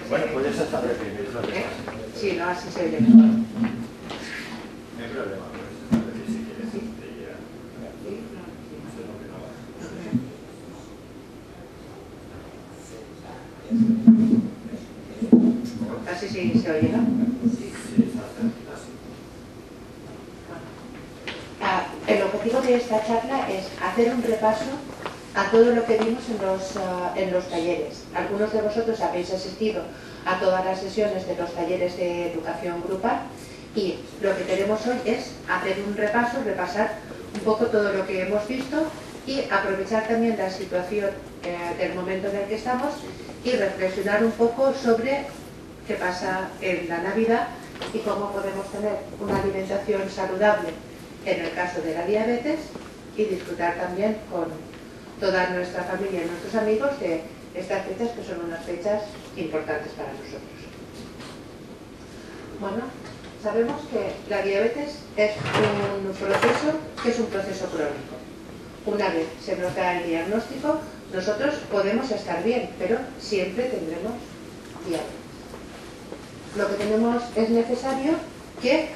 Bueno, puedes hasta reprimir lo que Sí, no, así se oye mejor. No hay problema, puedes hasta reprimir si quieres. Sí. Te llega. Así sí se oye, ¿no? Sí, así. El objetivo de esta charla es hacer un repaso a todo lo que vimos en los talleres. Algunos de vosotros habéis asistido a todas las sesiones de los talleres de educación grupal y lo que queremos hoy es hacer un repaso, repasar un poco todo lo que hemos visto y aprovechar también la situación del momento en el que estamos y reflexionar un poco sobre qué pasa en la Navidad y cómo podemos tener una alimentación saludable en el caso de la diabetes y disfrutar también con toda nuestra familia y nuestros amigos de estas fechas que son unas fechas importantes para nosotros. Bueno, sabemos que la diabetes es un proceso crónico. Una vez se nos da el diagnóstico, nosotros podemos estar bien, pero siempre tendremos diabetes. Lo que es necesario que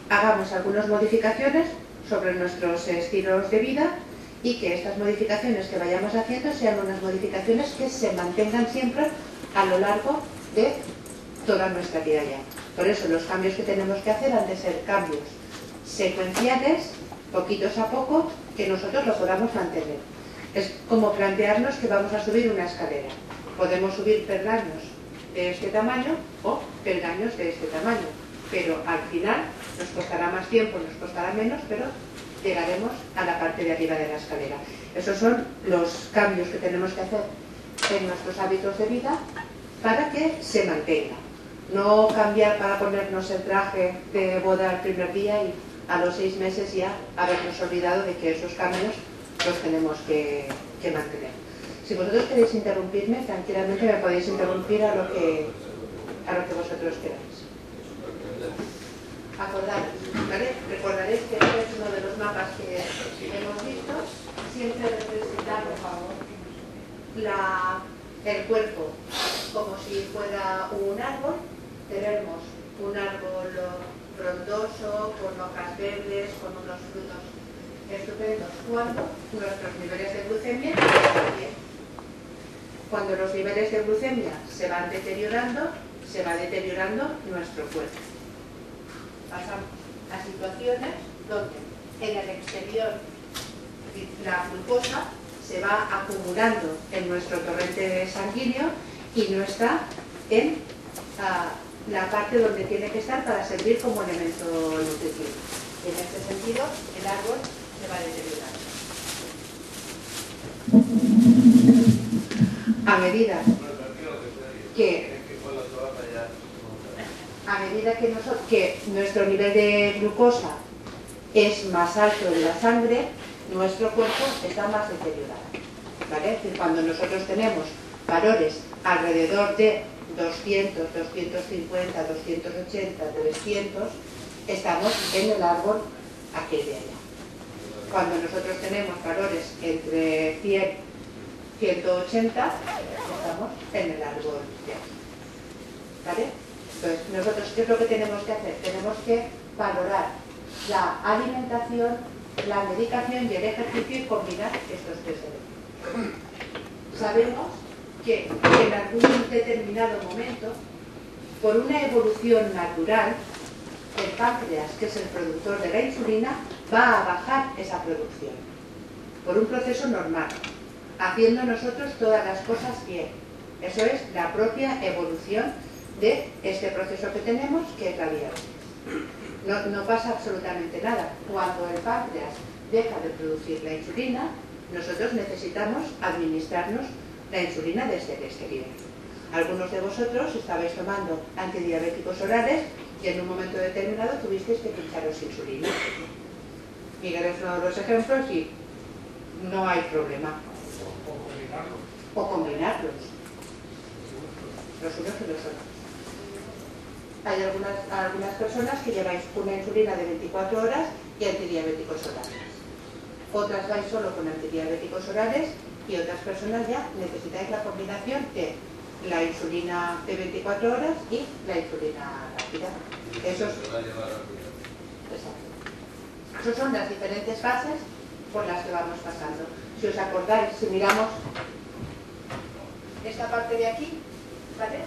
hagamos algunas modificaciones sobre nuestros estilos de vida y que estas modificaciones que vayamos haciendo sean unas modificaciones que se mantengan siempre a lo largo de toda nuestra vida ya. Por eso los cambios que tenemos que hacer han de ser cambios secuenciales, poquitos a poco, que nosotros lo podamos mantener. Es como plantearnos que vamos a subir una escalera. Podemos subir peldaños de este tamaño o peldaños de este tamaño, pero al final nos costará más tiempo, nos costará menos, pero llegaremos a la parte de arriba de la escalera. Esos son los cambios que tenemos que hacer en nuestros hábitos de vida para que se mantenga. No cambiar para ponernos el traje de boda el primer día y a los 6 meses ya habernos olvidado de que esos cambios los tenemos que mantener. Si vosotros queréis interrumpirme, tranquilamente me podéis interrumpir a lo que vosotros queráis. Acordaros, ¿vale? Recordaréis que este es uno de los mapas que hemos visto. Siempre representar, por favor, el cuerpo como si fuera un árbol. Tenemos un árbol frondoso, con hojas verdes, con unos frutos estupendos, cuando nuestros niveles de glucemia están bien. Cuando los niveles de glucemia se van deteriorando, se va deteriorando nuestro cuerpo. Pasamos a situaciones donde en el exterior la glucosa se va acumulando en nuestro torrente sanguíneo y no está en la parte donde tiene que estar para servir como elemento nutritivo. En este sentido, el árbol se va deteriorando. A medida que nuestro nivel de glucosa es más alto en la sangre, nuestro cuerpo está más deteriorado, ¿vale? Es decir, cuando nosotros tenemos valores alrededor de 200, 250, 280, 300, estamos en el árbol aquel de allá. Cuando nosotros tenemos valores entre 100 y 180, estamos en el árbol de aquí. ¿Vale? Entonces, nosotros, ¿qué es lo que tenemos que hacer? Tenemos que valorar la alimentación, la medicación y el ejercicio y combinar estos tres elementos. Sabemos que en algún determinado momento, por una evolución natural, el páncreas, que es el productor de la insulina, va a bajar esa producción por un proceso normal, haciendo nosotros todas las cosas bien. Eso es la propia evolución de este proceso que tenemos, que es la diabetes. No pasa absolutamente nada. Cuando el páncreas deja de producir la insulina, nosotros necesitamos administrarnos la insulina desde el exterior. Algunos de vosotros estabais tomando antidiabéticos orales y en un momento determinado tuvisteis que pincharos insulina. Miguel es uno de los ejemplos y no hay problema. O combinarlos. Los unos y los otros. Hay algunas personas que lleváis una insulina de 24 horas y antidiabéticos orales. Otras vais solo con antidiabéticos orales y otras personas ya necesitáis la combinación de la insulina de 24 horas y la insulina rápida. Exacto. Esas son las diferentes fases por las que vamos pasando. Si os acordáis, si miramos esta parte de aquí, ¿vale?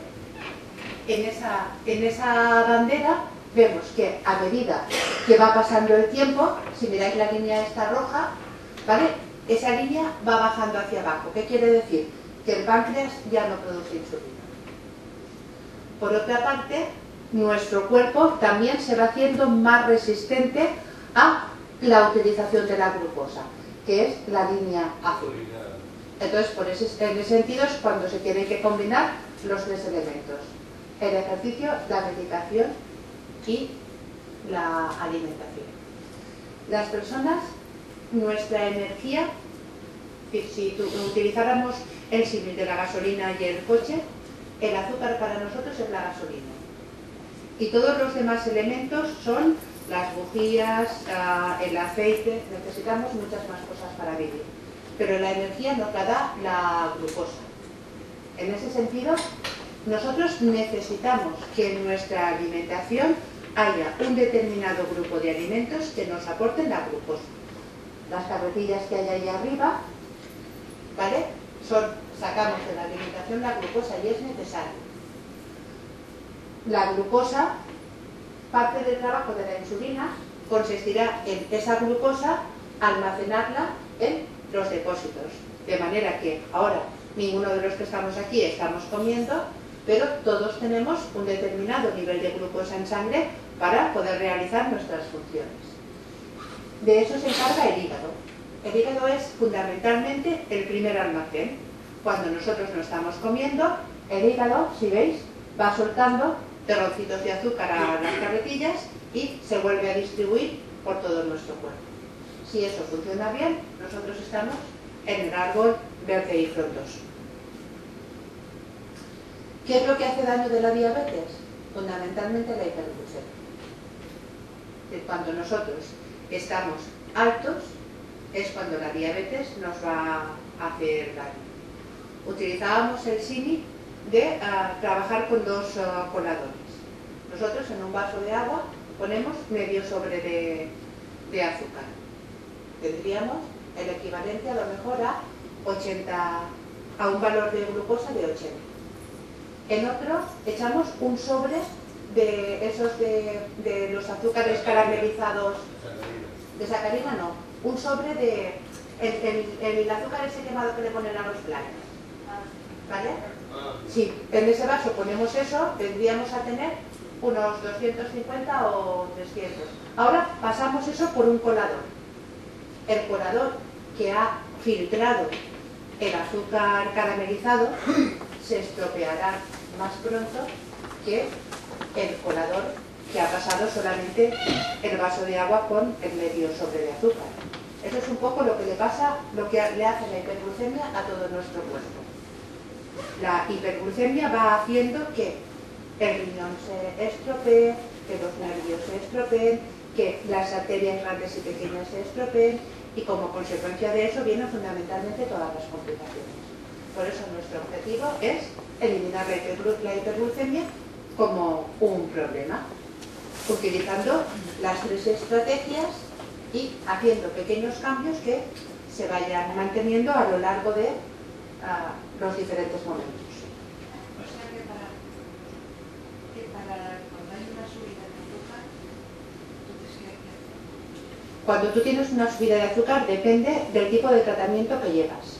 En esa bandera vemos que a medida que va pasando el tiempo, si miráis la línea esta roja, ¿vale? Esa línea va bajando hacia abajo. ¿Qué quiere decir? Que el páncreas ya no produce insulina. Por otra parte, nuestro cuerpo también se va haciendo más resistente a la utilización de la glucosa, que es la línea azul. Entonces, en ese sentido es cuando se tienen que combinar los tres elementos: el ejercicio, la medicación y la alimentación. Las personas, nuestra energía, si utilizáramos el símil de la gasolina y el coche, el azúcar para nosotros es la gasolina. Y todos los demás elementos son las bujías, el aceite. Necesitamos muchas más cosas para vivir. Pero la energía nos la da la glucosa. En ese sentido, nosotros necesitamos que en nuestra alimentación haya un determinado grupo de alimentos que nos aporten la glucosa. Las carretillas que hay ahí arriba, ¿vale? Sacamos de la alimentación la glucosa y es necesario. La glucosa, parte del trabajo de la insulina consistirá en esa glucosa almacenarla en los depósitos. De manera que ahora ninguno de los que estamos aquí estamos comiendo, pero todos tenemos un determinado nivel de glucosa en sangre para poder realizar nuestras funciones. De eso se encarga el hígado. El hígado es fundamentalmente el primer almacén. Cuando nosotros no estamos comiendo, el hígado, si veis, va soltando terroncitos de azúcar a las carretillas y se vuelve a distribuir por todo nuestro cuerpo. Si eso funciona bien, nosotros estamos en el árbol verde y frondoso. ¿Qué es lo que hace daño de la diabetes? Fundamentalmente la hiperglucemia. Cuando nosotros estamos altos es cuando la diabetes nos va a hacer daño. Utilizábamos el símil de trabajar con dos coladores. Nosotros en un vaso de agua ponemos medio sobre de azúcar. Tendríamos el equivalente a lo mejor a un valor de glucosa de 80. En otro echamos un sobre de esos de los azúcares caramelizados, de sacarina no, un sobre de el azúcar ese quemado que le ponen a los flyers, ¿vale? Sí, en ese vaso ponemos eso, tendríamos a tener unos 250 o 300. Ahora pasamos eso por un colador. El colador que ha filtrado el azúcar caramelizado se estropeará más pronto que el colador que ha pasado solamente el vaso de agua con el medio sobre de azúcar. Eso es un poco lo que le pasa, lo que le hace la hiperglucemia a todo nuestro cuerpo. La hiperglucemia va haciendo que el riñón se estropee, que los nervios se estropeen, que las arterias grandes y pequeñas se estropeen, y como consecuencia de eso vienen fundamentalmente todas las complicaciones. Por eso nuestro objetivo es eliminar la hiperglucemia como un problema, utilizando las tres estrategias y haciendo pequeños cambios que se vayan manteniendo a lo largo de los diferentes momentos. O sea que cuando hay una subida de azúcar, entonces ¿qué hay que hacer? Cuando tú tienes una subida de azúcar depende del tipo de tratamiento que llevas.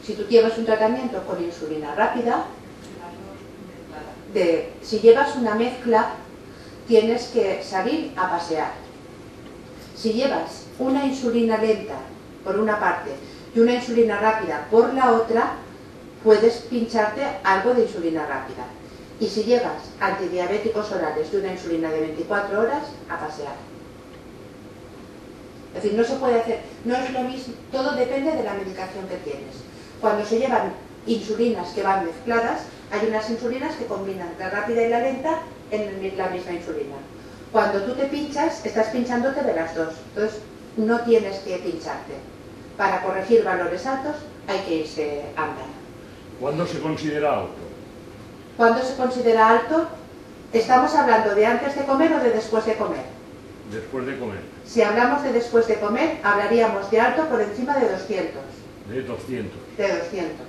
Si tú llevas un tratamiento con insulina rápida, si llevas una mezcla, tienes que salir a pasear. Si llevas una insulina lenta por una parte y una insulina rápida por la otra, puedes pincharte algo de insulina rápida. Y si llevas antidiabéticos orales de una insulina de 24 horas, a pasear. Es decir, no se puede hacer, no es lo mismo, todo depende de la medicación que tienes. Cuando se llevan insulinas que van mezcladas, hay unas insulinas que combinan la rápida y la lenta en la misma insulina. Cuando tú te pinchas, estás pinchándote de las dos, entonces no tienes que pincharte. Para corregir valores altos hay que irse andando. ¿Cuándo se considera alto? ¿Cuándo se considera alto? ¿Estamos hablando de antes de comer o de después de comer? Después de comer. Si hablamos de después de comer, hablaríamos de alto por encima de 200. De 200. De 200.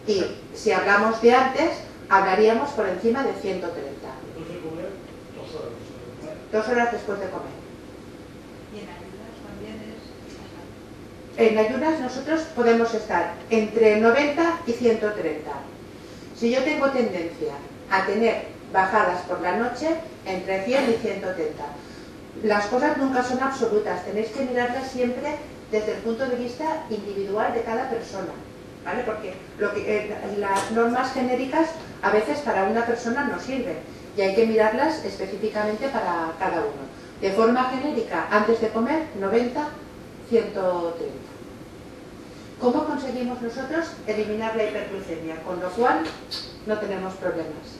Y si hablamos de antes, hablaríamos por encima de 130. Después de comer, 2 horas. 2 horas después de comer. Y en ayudas también es... En ayunas nosotros podemos estar entre 90 y 130. Si yo tengo tendencia a tener bajadas por la noche, entre 100 y 130. Las cosas nunca son absolutas, tenéis que mirarlas siempre desde el punto de vista individual de cada persona, ¿vale? Porque las normas genéricas a veces para una persona no sirven y hay que mirarlas específicamente para cada uno. De forma genérica, antes de comer, 90, 130. ¿Cómo conseguimos nosotros eliminar la hiperglucemia? Con lo cual no tenemos problemas.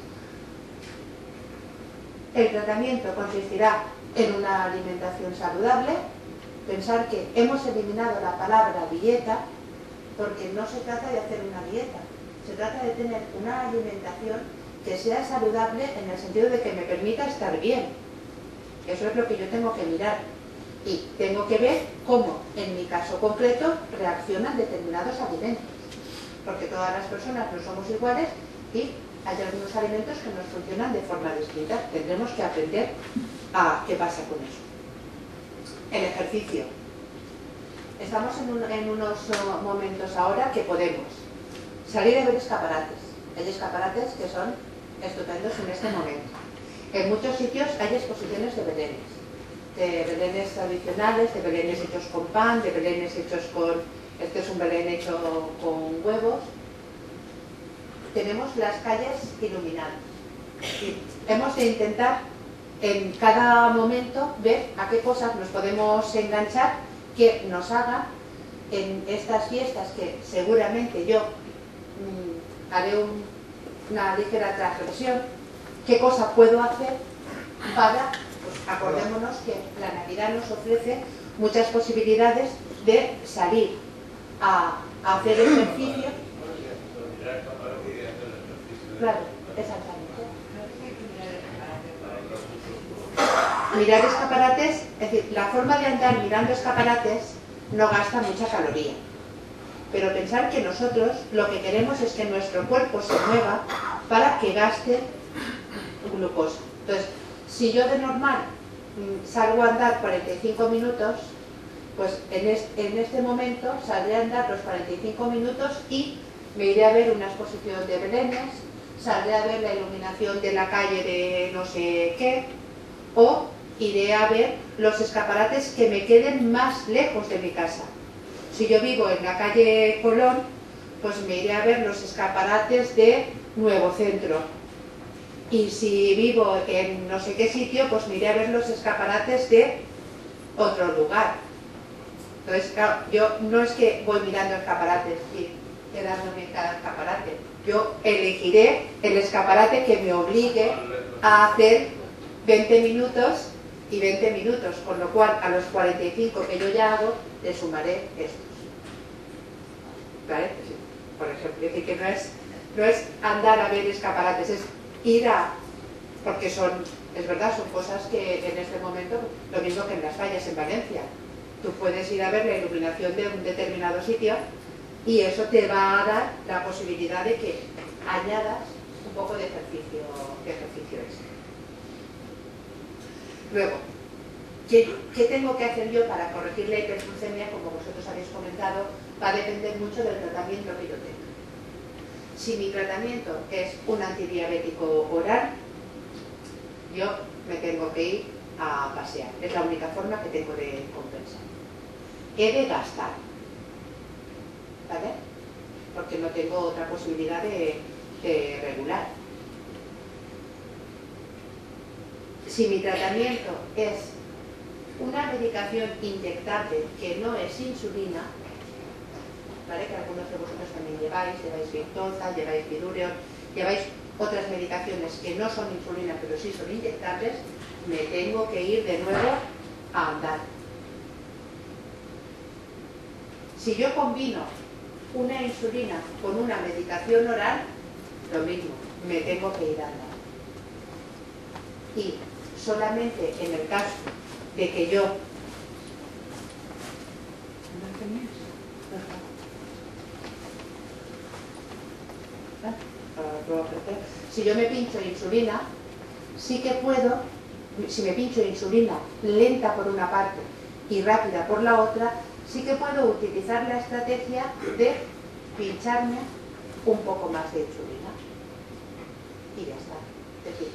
El tratamiento consistirá en una alimentación saludable. Pensar que hemos eliminado la palabra dieta porque no se trata de hacer una dieta, se trata de tener una alimentación que sea saludable en el sentido de que me permita estar bien. Eso es lo que yo tengo que mirar. Y tengo que ver cómo, en mi caso concreto, reaccionan determinados alimentos. Porque todas las personas no somos iguales y hay algunos alimentos que nos funcionan de forma distinta. Tendremos que aprender a qué pasa con eso. El ejercicio. Estamos en unos momentos ahora que podemos salir a ver escaparates. Hay escaparates que son estupendos en este momento. En muchos sitios hay exposiciones de belenes tradicionales, de belenes hechos con pan, de belenes hechos con... Este es un belén hecho con huevos. Tenemos las calles iluminadas. Y hemos de intentar en cada momento ver a qué cosas nos podemos enganchar que nos hagan en estas fiestas que seguramente yo haré una ligera transgresión, qué cosa puedo hacer para, pues acordémonos que la Navidad nos ofrece muchas posibilidades de salir a hacer ejercicio. Claro, exactamente. Mirar escaparates, es decir, la forma de andar mirando escaparates no gasta mucha caloría. Pero pensar que nosotros lo que queremos es que nuestro cuerpo se mueva para que gaste glucosa. Entonces, si yo de normal salgo a andar 45 minutos, pues en este momento saldré a andar los 45 minutos y me iré a ver una exposición de belenes, saldré a ver la iluminación de la calle de no sé qué, o iré a ver los escaparates que me queden más lejos de mi casa. Si yo vivo en la calle Colón, pues me iré a ver los escaparates de Nuevo Centro. Y si vivo en no sé qué sitio, pues me iré a ver los escaparates de otro lugar. Entonces, claro, yo no es que voy mirando escaparates y quedándome en cada escaparate. Yo elegiré el escaparate que me obligue a hacer 20 minutos y 20 minutos, con lo cual a los 45 que yo ya hago, le sumaré estos. ¿Vale? Por ejemplo, es decir, que no es andar a ver escaparates, es ir a... porque es verdad, son cosas que en este momento, lo mismo que en las fallas en Valencia. Tú puedes ir a ver la iluminación de un determinado sitio y eso te va a dar la posibilidad de que añadas un poco de ejercicio extra. Luego, ¿qué tengo que hacer yo para corregir la hiperglucemia? Como vosotros habéis comentado, va a depender mucho del tratamiento que yo tenga. Si mi tratamiento es un antidiabético oral, yo me tengo que ir a pasear. Es la única forma que tengo de compensar. He de gastar, ¿vale? Porque no tengo otra posibilidad de regular. Si mi tratamiento es una medicación inyectable que no es insulina, ¿vale? Que algunos de vosotros también lleváis Victoza, lleváis Vidurion, lleváis otras medicaciones que no son insulina pero sí son inyectables, me tengo que ir de nuevo a andar. Si yo combino una insulina con una medicación oral, lo mismo, me tengo que ir andando. Y solamente en el caso de que yo... Si yo me pincho insulina, sí que puedo, si me pincho insulina lenta por una parte y rápida por la otra, sí que puedo utilizar la estrategia de pincharme un poco más de insulina. Y ya está. Es decir,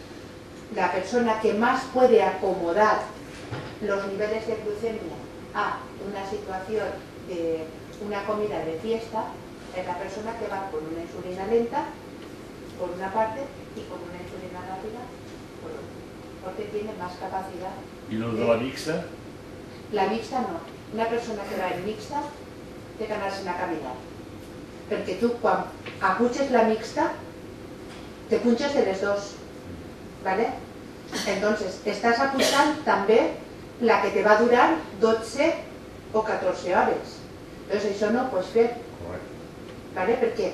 la persona que más puede acomodar los niveles de glucemia a una situación de una comida de fiesta es la persona que va con una insulina lenta por una parte y con una insulina rápida por otra, porque tiene más capacidad. ¿Y los de la mixta? La mixta no. Una persona que va en mixta té que anar-se'n a caminar. Perquè tu, quan apunches la mixta, te punches de les dos. ¿Vale? Entonces, estás apuntant també la que te va durar 12 o 14 hores. Entonces, això no ho pots fer. ¿Vale? Perquè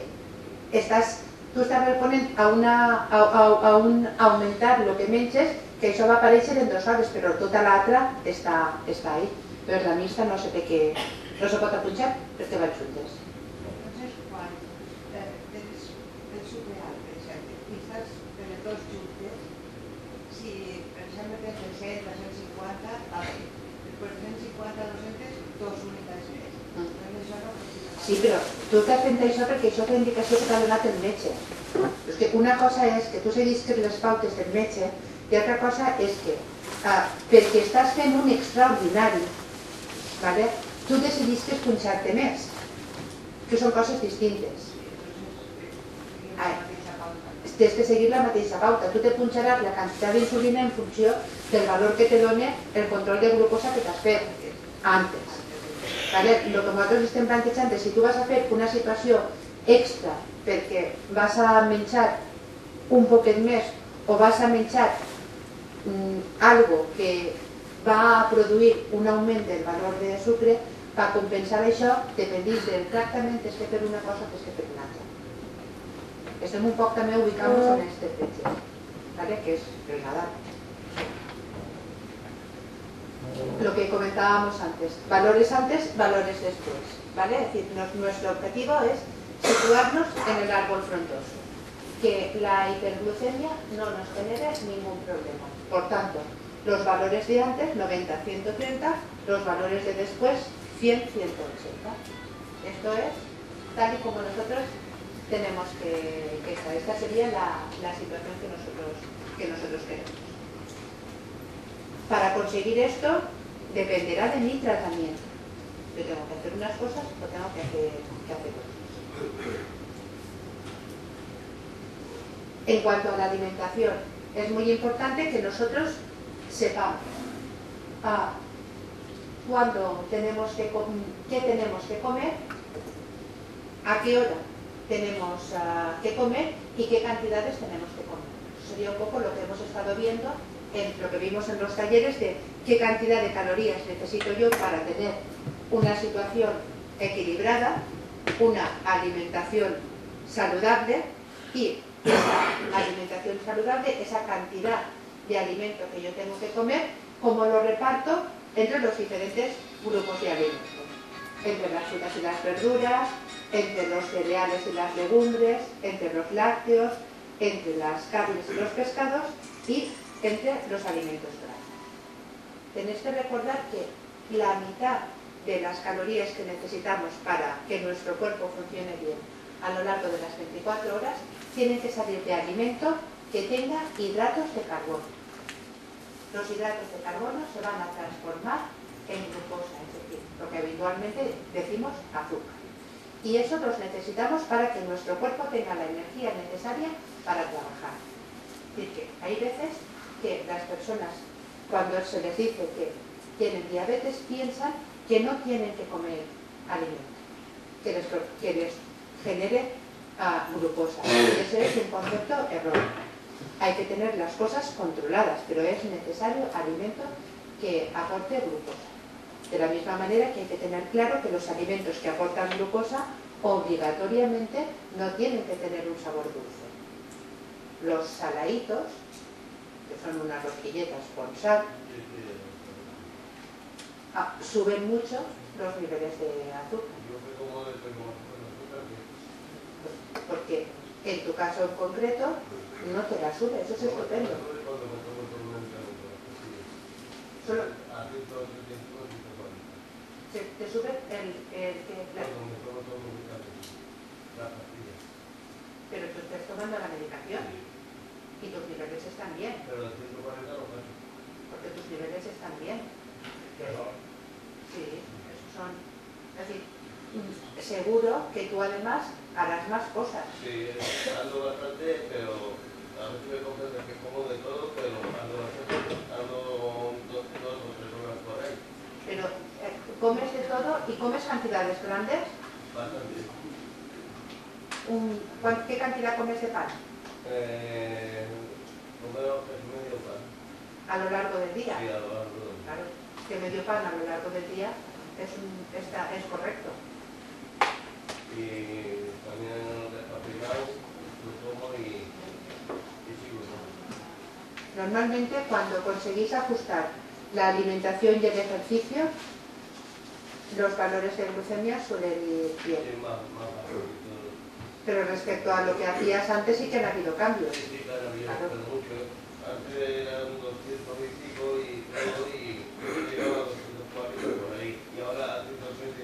tu estàs responent a un augmentar el que menges, que això va aparèixer en 2 hores, però tota l'altra està ahí. Entonces, la mixta no se pot apunxar perquè van juntes. Entonces, quan tens el sucre alt, per exemple, i estàs per les dos juntes, si, per exemple, tens de 100 a 150, després de 150 a 200, dos unitats més. Entonces, això no funciona. Sí, però tu estàs fent això perquè això és la indicació que t'ha donat el metge. És que una cosa és que tu seguisques les pautes del metge i altra cosa és que perquè estàs fent un extraordinari, ¿vale? Tu decidisques punxar-te més, que són coses distintes. Tens que seguir la mateixa pauta. Tu te punxaràs la quantitat d'insulina en funció del valor que te dona el control de glucosa que t'has fet antes. ¿Vale? Lo que nosaltres estem plantejant és si tu vas a fer una situació extra perquè vas a menjar un poquet més o vas a menjar algo que va a produir un augment del valor de sucre, per compensar això, dependís del tractament, tens que fer una cosa, tens que fer una altra. Estem un poc també ubicant-nos en aquestes fetges, ¿vale? Que és el Nadal. Lo que comentábamos antes, valores antes, valores después, ¿vale? Es decir, nuestro objetivo es situarnos en el árbol frondoso, que la hiperglucemia no nos genere ningún problema. Por tanto, los valores de antes, 90, 130, los valores de después, 100, 180. Esto es tal y como nosotros tenemos que estar. Esta sería la situación que nosotros queremos. Para conseguir esto, dependerá de mi tratamiento. Yo tengo que hacer unas cosas o tengo que hacer otras. En cuanto a la alimentación, es muy importante que nosotros sepamos cuándo tenemos qué tenemos que comer, a qué hora tenemos que comer y qué cantidades tenemos que comer. Eso sería un poco lo que hemos estado viendo en lo que vimos en los talleres de qué cantidad de calorías necesito yo para tener una situación equilibrada, una alimentación saludable y esa alimentación saludable, esa cantidad de alimento que yo tengo que comer, cómo lo reparto entre los diferentes grupos de alimentos, entre las frutas y las verduras, entre los cereales y las legumbres, entre los lácteos, entre las carnes y los pescados y entre los alimentos grasos. Tenéis que recordar que la mitad de las calorías que necesitamos para que nuestro cuerpo funcione bien a lo largo de las 24 horas tienen que salir de alimento que tenga hidratos de carbono. Los hidratos de carbono se van a transformar en glucosa, es decir, lo que habitualmente decimos azúcar. Y eso los necesitamos para que nuestro cuerpo tenga la energía necesaria para trabajar. Es decir, que hay veces que las personas, cuando se les dice que tienen diabetes, piensan que no tienen que comer alimento, que les genere glucosa. Ese es un concepto erróneo. Hay que tener las cosas controladas, pero es necesario alimento que aporte glucosa. De la misma manera que hay que tener claro que los alimentos que aportan glucosa obligatoriamente no tienen que tener un sabor dulce. los saladitos, que son unas rosquilletas con sal, suben mucho los niveles de azúcar. Porque en tu caso en concreto no te la sube, eso es estupendo. Solo te sube pero tú estás tomando la medicación y tus niveles están bien. Pero de 140 no pasa. Porque tus niveles están bien. Sí, esos son. Es decir, seguro que tú además harás más cosas. Sí, ando bastante, pero a veces me cogen de que como de todo, pero ando bastante, ando 2 o 3 horas por ahí. Pero comes de todo y comes cantidades grandes. Bastante. ¿Qué cantidad comes de pan? Número es medio pan. A lo largo del día. Sí, a lo largo del día. Claro, que medio pan a lo largo del día es correcto. Y también descafeinado, lo tomo y sigo, ¿no? Normalmente cuando conseguís ajustar la alimentación y el ejercicio, los valores de glucemia suelen ir bien. Sí, más bajito. Pero respecto a lo que hacías antes sí que han habido cambios. Sí, claro, había pero mucho. Antes eran 200 y pico y todo, y llegaba a 240 por ahí. Y ahora a 135,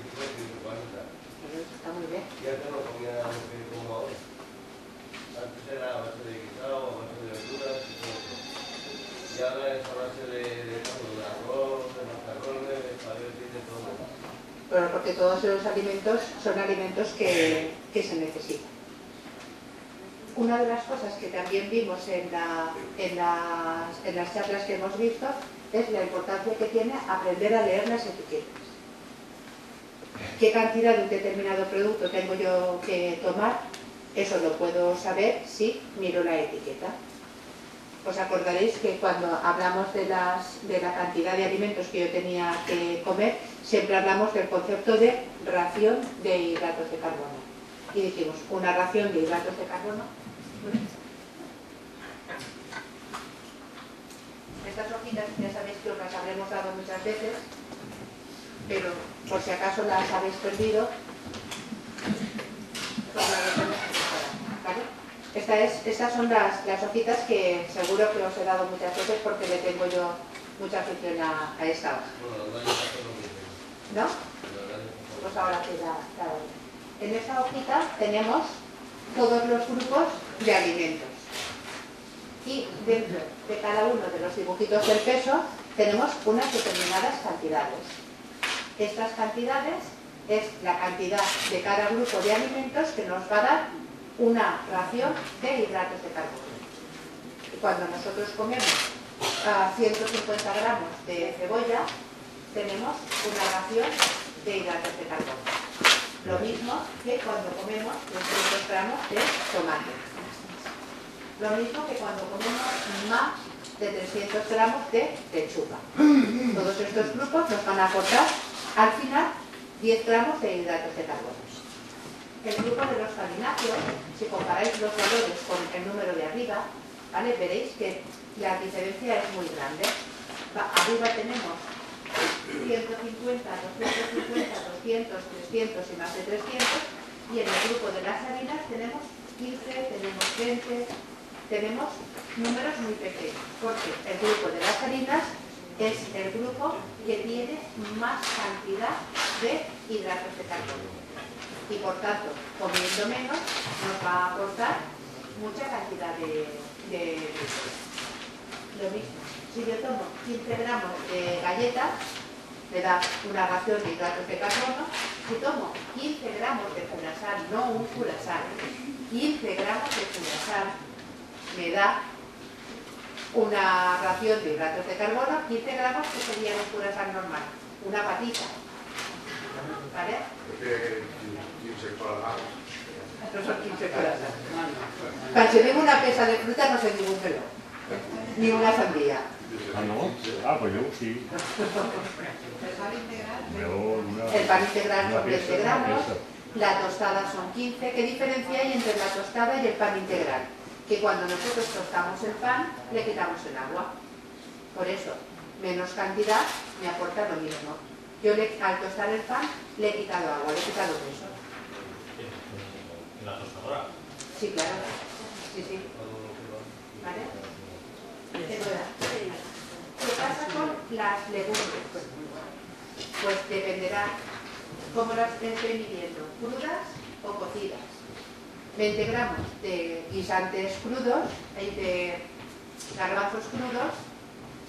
140. Pero eso está muy bien. Y antes no comía lo que como ahora. Antes era a base de guisado, a base de verduras y todo eso. Y ahora es a base de arroz, de macarrones, de espaguetis, de todo. Pero porque todos esos alimentos son alimentos que se necesitan. Una de las cosas que también vimos en las charlas que hemos visto es la importancia que tiene aprender a leer las etiquetas. ¿Qué cantidad de un determinado producto tengo yo que tomar? Eso lo puedo saber si miro la etiqueta. Os acordaréis que cuando hablamos de la cantidad de alimentos que yo tenía que comer, siempre hablamos del concepto de ración de hidratos de carbono. Y dijimos, una ración de hidratos de carbono. Estas hojitas ya sabéis que os las habremos dado muchas veces, pero por si acaso las habéis perdido, pues las hemos preparado, ¿vale? Estas son las hojitas que seguro que os he dado muchas veces porque le tengo yo mucha afición a esta hoja. Bueno, los gallos hacen lo mismo. ¿No? Los gallos hacen Pues ahora queda otra. En esta hojita tenemos todos los grupos de alimentos. Y dentro de cada uno de los dibujitos del peso tenemos unas determinadas cantidades. Estas cantidades es la cantidad de cada grupo de alimentos que nos va a dar una ración de hidratos de carbono. Y cuando nosotros comemos 150 gramos de cebolla, tenemos una ración de hidratos de carbono. Lo mismo que cuando comemos 200 gramos de tomate. Lo mismo que cuando comemos más de 300 gramos de lechuga. Todos estos grupos nos van a aportar al final 10 gramos de hidratos de carbono. El grupo de los farináceos, si comparáis los valores con el número de arriba, ¿vale? Veréis que la diferencia es muy grande. Arriba tenemos 150, 250, 200, 300 y más de 300, y en el grupo de las harinas tenemos 15, tenemos 20, tenemos números muy pequeños, porque el grupo de las harinas es el grupo que tiene más cantidad de hidratos de carbono. Y por tanto, comiendo menos, nos va a aportar mucha cantidad de lo mismo. Si yo tomo 15 gramos de galletas, me da una ración de hidratos de carbono. Si tomo 15 gramos de curasal, no un curasal, 15 gramos de curasal, me da una ración de hidratos de carbono. 15 gramos, que sería un curasal normal, una patita. ¿Vale? No son 15 curasal. Cuando se bebe una pesa de fruta no se bebe un pelo, ni una sandía. Ah, ¿no? Ah, pues yo sí. El pan integral son 20 gramos, la tostada son 15. ¿Qué diferencia hay entre la tostada y el pan integral? que cuando nosotros tostamos el pan le quitamos el agua. Por eso, menos cantidad me aporta lo mismo. Yo al tostar el pan le he quitado agua, le he quitado peso. ¿En la tostadora? Sí, claro. Sí, sí. ¿Vale? ¿Qué pasa con las legumbres? Pues dependerá cómo las estoy midiendo, crudas o cocidas. 20 gramos de guisantes crudos y de garbanzos crudos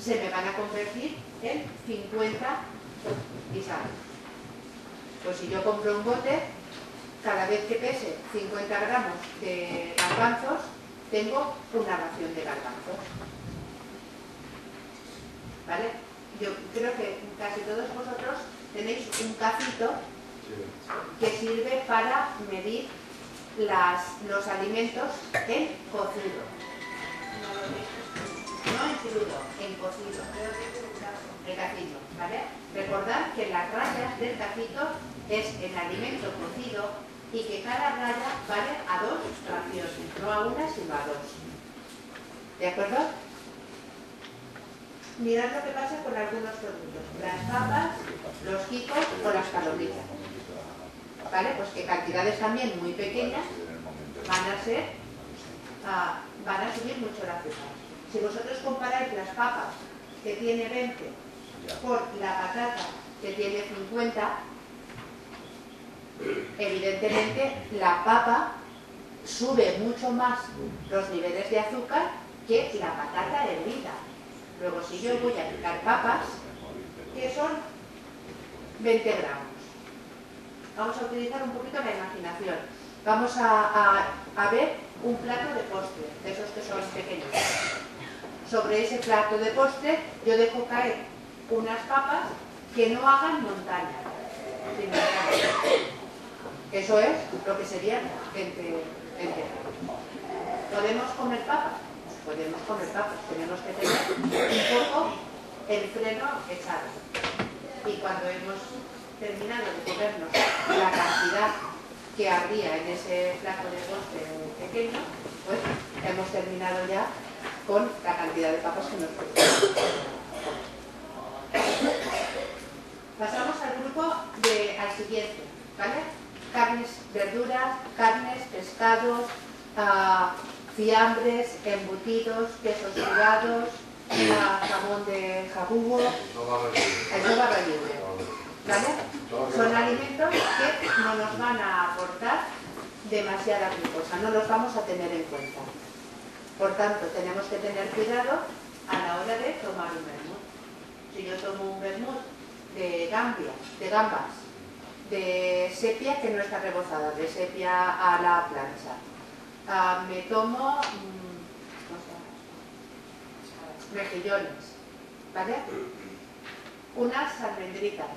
se me van a convertir en 50 guisantes. Pues si yo compro un bote, cada vez que pese 50 gramos de garbanzos, tengo una ración de garbanzos. ¿Vale? Yo creo que casi todos vosotros tenéis un cacito que sirve para medir los alimentos en cocido. No en crudo, en cocido. El cacito, ¿vale? Recordad que las rayas del cacito es el alimento cocido y que cada raya vale a 2 raciones, no a una sino a 2. ¿De acuerdo? Mirad lo que pasa con algunos productos, las papas, los quicos o las palomitas. ¿Vale? Pues que cantidades también muy pequeñas van a subir mucho el azúcar. Si vosotros comparáis las papas que tiene 20 por la patata que tiene 50, evidentemente la papa sube mucho más los niveles de azúcar que la patata hervida. Luego, si yo voy a picar papas, que son 20 gramos, vamos a utilizar un poquito la imaginación. Vamos a ver un plato de postre, de esos que son pequeños. Sobre ese plato de postre yo dejo caer unas papas que no hagan montaña. Eso es lo que serían 20 gramos. ¿Podemos comer papas? Podemos comer papas, tenemos que tener un poco el freno echado. Y cuando hemos terminado de comernos la cantidad que habría en ese plato de postre pequeño, pues hemos terminado ya con la cantidad de papas que nos podemos comer. Pasamos al grupo al siguiente, ¿vale? Carnes, verduras, carnes, pescados, fiambres, embutidos, quesos sudados, jamón de jabugo, el soba libre, ¿vale? Son alimentos que no nos van a aportar demasiada glucosa, no los vamos a tener en cuenta. Por tanto, tenemos que tener cuidado a la hora de tomar un vermut. Si yo tomo un vermut de gambas, de sepia que no está rebozada, de sepia a la plancha, me tomo mejillones, ¿vale? Unas almendritas,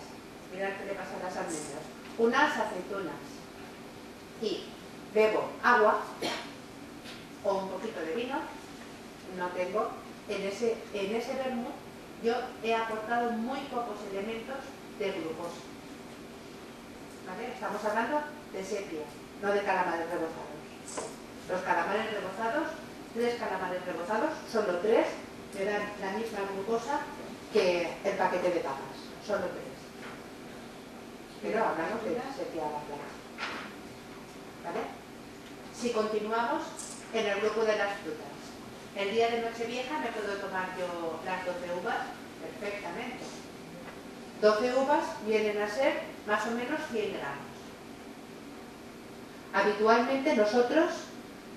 mirad qué le pasa a las almendras, unas aceitunas y bebo agua o un poquito de vino, no tengo, en ese vermut yo he aportado muy pocos elementos de glucosa, ¿vale? Estamos hablando de sepia, no de calamares rebozados. Los calamares rebozados, 3 calamares rebozados, solo 3 me dan la misma glucosa que el paquete de papas, solo 3. Pero hablamos de sepia a la plana, ¿vale? Si continuamos en el grupo de las frutas, el día de Nochevieja me puedo tomar yo las 12 uvas perfectamente. 12 uvas vienen a ser más o menos 100 gramos. Habitualmente nosotros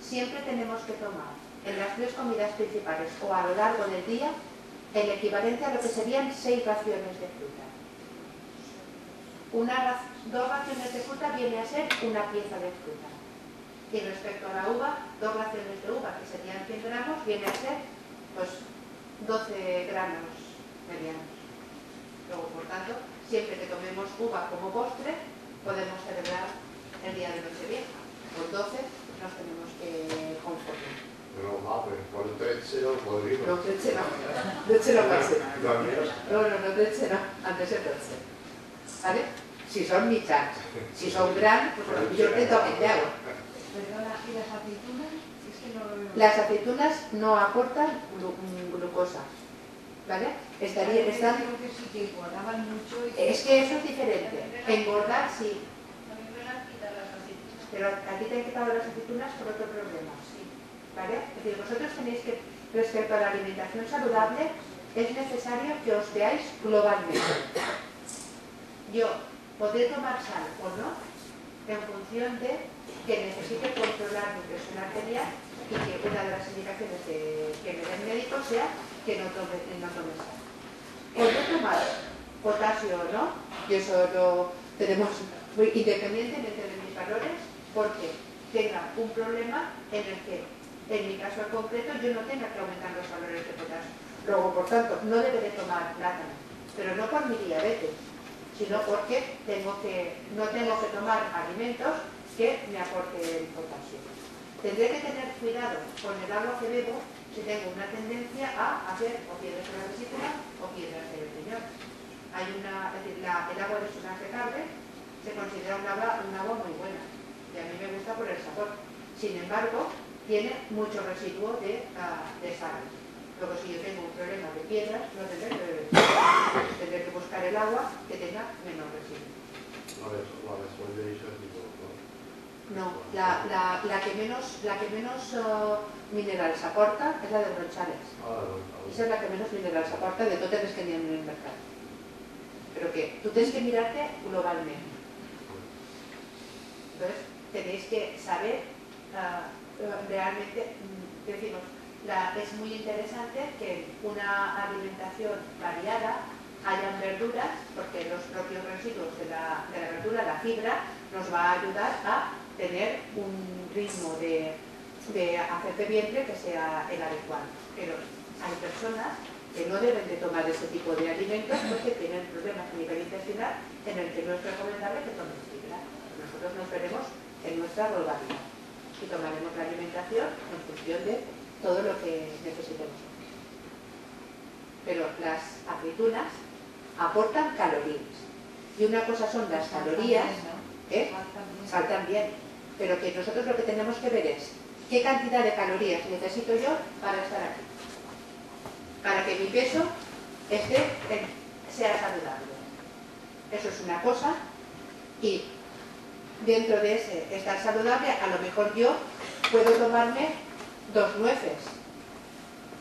siempre tenemos que tomar en las 3 comidas principales o a lo largo del día el equivalente a lo que serían 6 raciones de fruta. 2 raciones de fruta viene a ser una pieza de fruta. Y respecto a la uva, 2 raciones de uva, que serían 100 gramos, viene a ser pues 12 gramos medianos. Luego, por tanto, siempre que tomemos uva como postre, podemos celebrar el día de Nochevieja. Con 12 nos tenemos que conformar. No, vabbè, con 13 non può dire. No, 13 no. 12 no pasa. No, 13 no. Antes de 12. ¿Vale? Si son mitjans. Si son gran, pues yo te toquen de agua. Perdona, ¿y las aceitunas? Es que no lo veo. Las aceitunas no aportan glucosa, ¿vale? Están... Creo que sí que engordaban mucho. Es que eso es diferente. Engordar sí, A mí me las quitan las aceitunas. pero a ti te han quitado las aceitunas por otro problema, ¿vale? Es decir, vosotros tenéis que, respecto a la alimentación saludable, es necesario que os veáis globalmente. Yo podré tomar sal o no en función de que necesite controlar mi presión arterial y que una de las indicaciones que me dé el médico sea que no tome sal. Podré tomar potasio o no, y eso lo tenemos muy independientemente de mis valores, porque tenga un problema en el que, en mi caso en concreto, yo no tenga que aumentar los valores de potasio. Luego, por tanto, no deberé tomar plátano, pero no por mi diabetes, sino porque no tengo que tomar alimentos que me aporten potasio. Tendré que tener cuidado con el agua que bebo si tengo una tendencia a hacer o piedras de la vesícula o piedras del riñón. Es decir, el agua de Sonaje Carve se considera un agua muy buena y a mí me gusta por el sabor. Sin embargo, tiene mucho residuo de sal. Luego, si yo tengo un problema de piedras, no tendré que beber. Tendré que buscar el agua que tenga menos residuo. La después de eso, No, la que menos minerales aporta es la de bronchales. Esa es la que menos minerales aporta de todas las que tienen en el mercado. Pero que tú tienes que mirarte globalmente. Entonces, tenéis que saber realmente, decimos, es muy interesante que en una alimentación variada hayan verduras, porque los propios residuos de la verdura, la fibra, nos va a ayudar a tener un ritmo de hacer de vientre que sea el adecuado. Pero hay personas que no deben de tomar ese tipo de alimentos porque tienen problemas a nivel intestinal en el que no es recomendable que tomen fibra. Nosotros nos veremos en nuestra globalidad y tomaremos la alimentación en función de todo lo que necesitemos. Pero las aceitunas aportan calorías. Y una cosa son las calorías, sal también, pero que nosotros lo que tenemos que ver es qué cantidad de calorías necesito yo para estar aquí, para que mi peso sea saludable. Eso es una cosa, y dentro de ese estar saludable, a lo mejor yo puedo tomarme 2 nueces,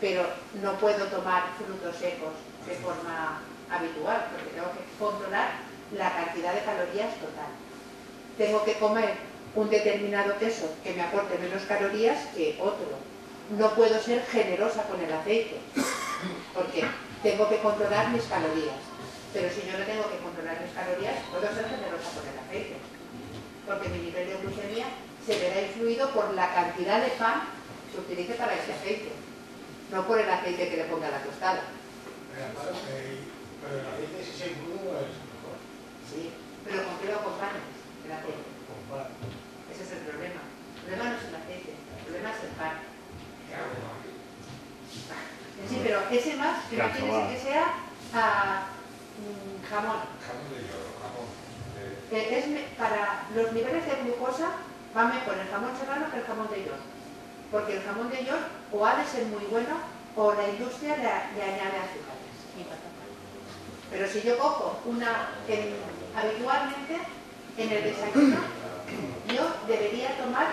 pero no puedo tomar frutos secos de forma habitual, porque tengo que controlar la cantidad de calorías total. Tengo que comer un determinado queso que me aporte menos calorías que otro. No puedo ser generosa con el aceite, porque tengo que controlar mis calorías. Pero si yo no tengo que controlar mis calorías, puedo ser generosa con el aceite, porque mi nivel de glucemia se verá influido por la cantidad de pan que utilice para ese aceite, no por el aceite que le ponga a la tostada. Pero el aceite, si es crudo, no es mejor. Sí, pero ¿con qué lo acompañas el aceite? Con pan. Ese es el problema. El problema no es el aceite, el problema es el pan. Sí, pero ese más, imagínese que sea jamón. Jamón de york, jamón. Para los niveles de glucosa va mejor el jamón serrano que el jamón de york. Porque el jamón de york o ha de ser muy bueno o la industria le añade azúcares. Pero si yo cojo habitualmente en el desayuno, yo debería tomar